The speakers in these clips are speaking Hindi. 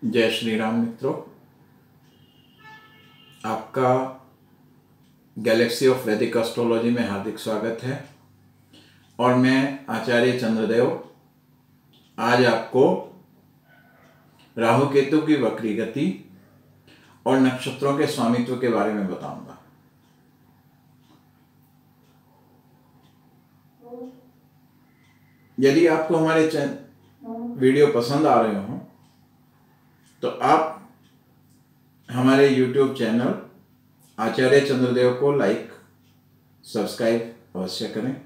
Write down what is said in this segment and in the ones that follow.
जय श्री राम मित्रों, आपका गैलेक्सी ऑफ वैदिक एस्ट्रोलॉजी में हार्दिक स्वागत है। और मैं आचार्य चंद्रदेव आज आपको राहु केतु की वक्री गति और नक्षत्रों के स्वामित्व के बारे में बताऊंगा। यदि आपको हमारे वीडियो पसंद आ रहे हों तो आप हमारे YouTube चैनल आचार्य चंद्रदेव को लाइक सब्सक्राइब अवश्य करें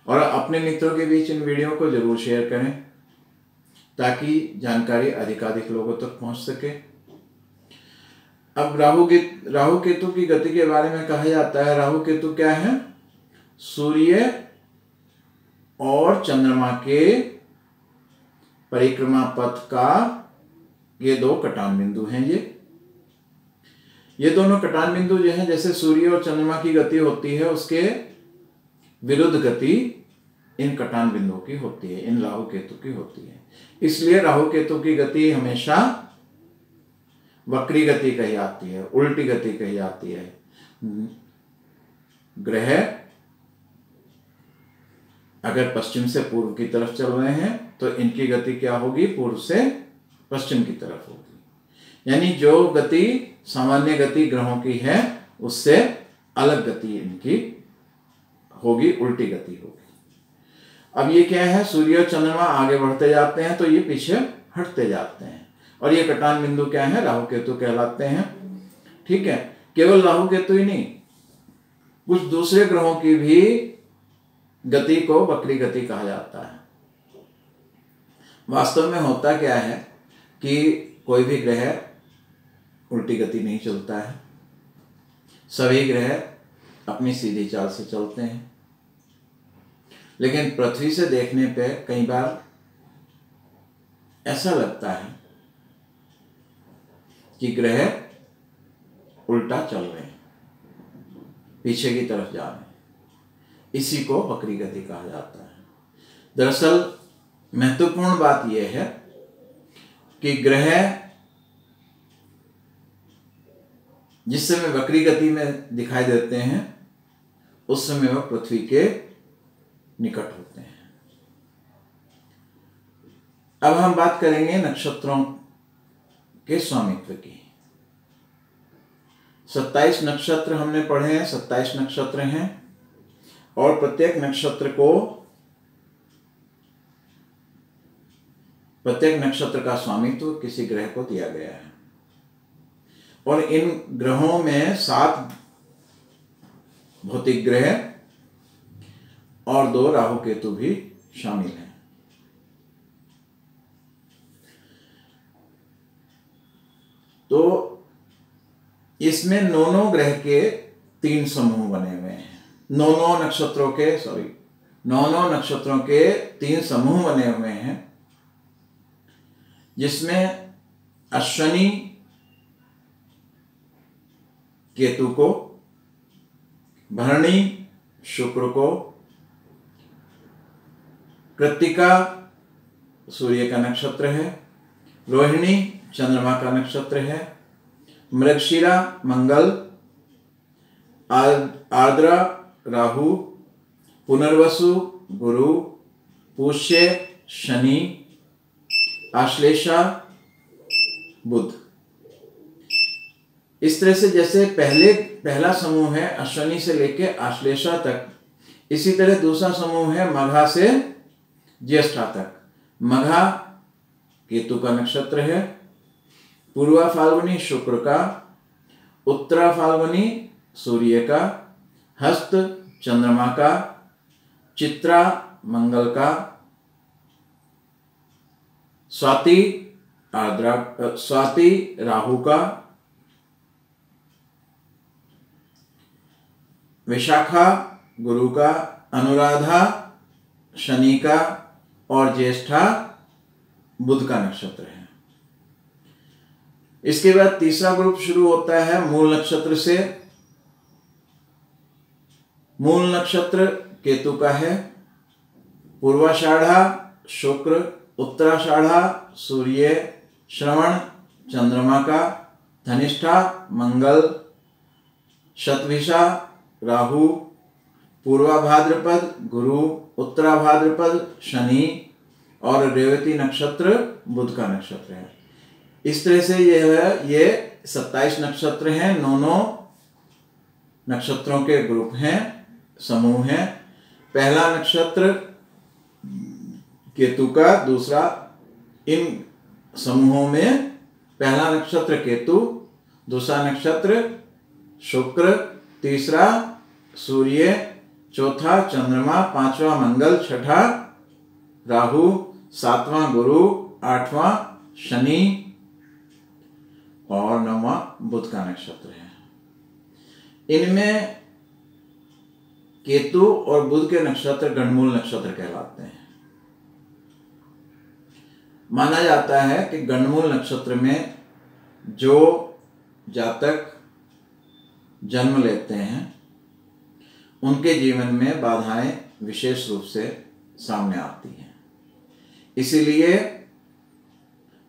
और अपने मित्रों के बीच इन वीडियो को जरूर शेयर करें ताकि जानकारी अधिकाधिक लोगों तक पहुंच सके। अब राहु केतु की गति के बारे में कहा जाता है। राहु केतु क्या है? सूर्य और चंद्रमा के परिक्रमा पथ का ये दो कटान बिंदु हैं। ये दोनों कटान बिंदु जो हैं, जैसे सूर्य और चंद्रमा की गति होती है उसके विरुद्ध गति इन कटान बिंदुओं की होती है, इन राहु केतु की होती है। इसलिए राहु केतु की गति हमेशा वक्री गति कही जाती है, उल्टी गति कही जाती है। ग्रह अगर पश्चिम से पूर्व की तरफ चल रहे हैं तो इनकी गति क्या होगी? पूर्व से पश्चिम की तरफ होगी। यानी जो गति सामान्य गति ग्रहों की है उससे अलग गति इनकी होगी, उल्टी गति होगी। अब ये क्या है? सूर्य और चंद्रमा आगे बढ़ते जाते हैं तो ये पीछे हटते जाते हैं और ये कटान बिंदु क्या है? राहु केतु कहलाते हैं। ठीक है, केवल राहु केतु ही नहीं, कुछ दूसरे ग्रहों की भी गति को वक्री गति कहा जाता है। वास्तव में होता क्या है कि कोई भी ग्रह उल्टी गति नहीं चलता है, सभी ग्रह अपनी सीधी चाल से चलते हैं। लेकिन पृथ्वी से देखने पे कई बार ऐसा लगता है कि ग्रह उल्टा चल रहे हैं, पीछे की तरफ जा रहे हैं। इसी को वक्री गति कहा जाता है। दरअसल महत्वपूर्ण बात यह है कि ग्रह जिस समय वक्री गति में दिखाई देते हैं उस समय वह पृथ्वी के निकट होते हैं। अब हम बात करेंगे नक्षत्रों के स्वामित्व की। 27 नक्षत्र हमने पढ़े हैं, 27 नक्षत्र हैं और प्रत्येक नक्षत्र का स्वामित्व किसी ग्रह को दिया गया है और इन ग्रहों में 7 भौतिक ग्रह और 2 राहु केतु भी शामिल हैं। तो इसमें 9 ग्रह के 3 समूह बने हुए हैं। 9 नक्षत्रों के 3 समूह बने हुए हैं, जिसमें अश्विनी केतु को, भरणी शुक्र को, कृत्तिका सूर्य का नक्षत्र है, रोहिणी चंद्रमा का नक्षत्र है, मृगशिरा मंगल, आर्द्रा राहु, पुनर्वसु गुरु, पुष्य शनि, आश्लेषा बुध। इस तरह से जैसे पहला समूह है अश्विनी से लेकर आश्लेषा तक, इसी तरह दूसरा समूह है मघा से ज्येष्ठा तक। मघा केतु का नक्षत्र है, पूर्वा फाल्गुनी शुक्र का, उत्तरा फाल्गुनी सूर्य का, हस्त चंद्रमा का, चित्रा मंगल का, स्वाति राहु का, विशाखा गुरु का, अनुराधा शनि का और ज्येष्ठा बुध का नक्षत्र है। इसके बाद तीसरा ग्रुप शुरू होता है मूल नक्षत्र से। मूल नक्षत्र केतु का है, पूर्वाषाढ़ा शुक्र, उत्तराषाढ़ा सूर्य, श्रवण चंद्रमा का, धनिष्ठा मंगल, शतभिषा राहु, पूर्वा भाद्रपद गुरु, उत्तरा भाद्रपद शनि और रेवती नक्षत्र बुध का नक्षत्र है। इस तरह से ये 27 नक्षत्र हैं, 9 नक्षत्रों के ग्रुप हैं, समूह हैं। पहला नक्षत्र केतु का, दूसरा इन समूहों में पहला नक्षत्र केतु, दूसरा नक्षत्र शुक्र, तीसरा सूर्य, चौथा चंद्रमा, पांचवा मंगल, छठा राहु, सातवां गुरु, आठवां शनि और नौवां बुध का नक्षत्र है। इनमें केतु और बुध के नक्षत्र गणमूल नक्षत्र कहलाते हैं। माना जाता है कि गणमूल नक्षत्र में जो जातक जन्म लेते हैं उनके जीवन में बाधाएं विशेष रूप से सामने आती हैं। इसीलिए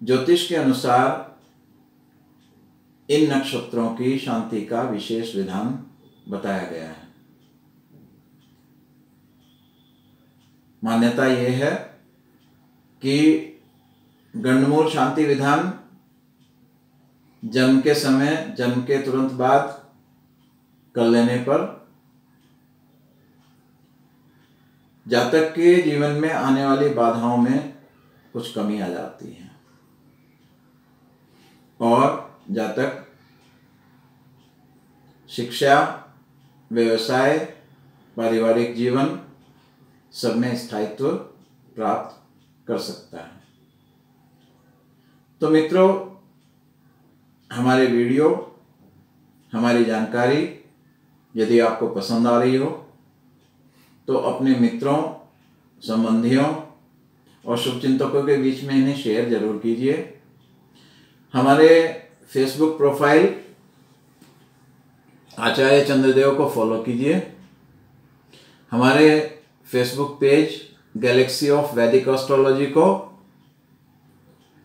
ज्योतिष के अनुसार इन नक्षत्रों की शांति का विशेष विधान बताया गया है। मान्यता यह है कि गंडमूल शांति विधान जन्म के समय, जन्म के तुरंत बाद कर लेने पर जातक के जीवन में आने वाली बाधाओं में कुछ कमी आ जाती है और जातक शिक्षा, व्यवसाय, पारिवारिक जीवन सब में स्थायित्व प्राप्त कर सकता है। तो मित्रों, हमारे वीडियो, हमारी जानकारी यदि आपको पसंद आ रही हो तो अपने मित्रों, संबंधियों और शुभचिंतकों के बीच में इन्हें शेयर जरूर कीजिए। हमारे फेसबुक प्रोफाइल आचार्य चंद्रदेव को फॉलो कीजिए। हमारे फेसबुक पेज गैलेक्सी ऑफ वैदिक एस्ट्रोलॉजी को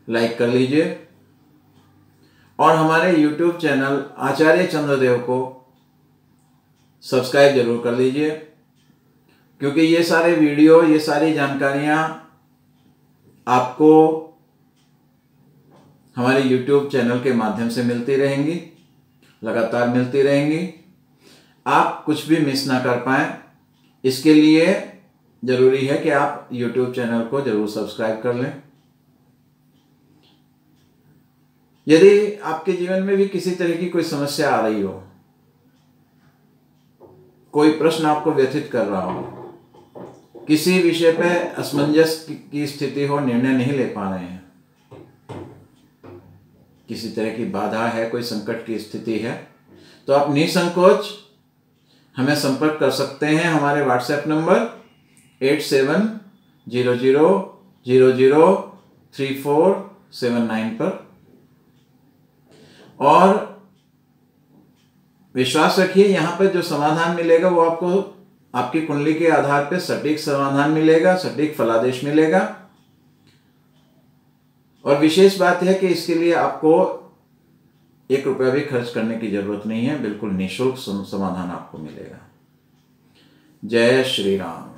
लाइक कर लीजिए और हमारे यूट्यूब चैनल आचार्य चंद्रदेव को सब्सक्राइब जरूर कर लीजिए, क्योंकि ये सारे वीडियो, ये सारी जानकारियाँ आपको हमारे यूट्यूब चैनल के माध्यम से मिलती रहेंगी, लगातार मिलती रहेंगी। आप कुछ भी मिस ना कर पाएं, इसके लिए जरूरी है कि आप यूट्यूब चैनल को जरूर सब्सक्राइब कर लें। यदि आपके जीवन में भी किसी तरह की कोई समस्या आ रही हो, कोई प्रश्न आपको व्यथित कर रहा हो, किसी विषय पे असमंजस की स्थिति हो, निर्णय नहीं ले पा रहे हैं, किसी तरह की बाधा है, कोई संकट की स्थिति है, तो आप निसंकोच हमें संपर्क कर सकते हैं हमारे व्हाट्सएप नंबर 8700003479 पर। और विश्वास रखिए, यहाँ पर जो समाधान मिलेगा वो आपको आपकी कुंडली के आधार पर सटीक समाधान मिलेगा, सटीक फलादेश मिलेगा। और विशेष बात है कि इसके लिए आपको 1 रुपया भी खर्च करने की जरूरत नहीं है, बिल्कुल निःशुल्क समाधान आपको मिलेगा। जय श्री राम।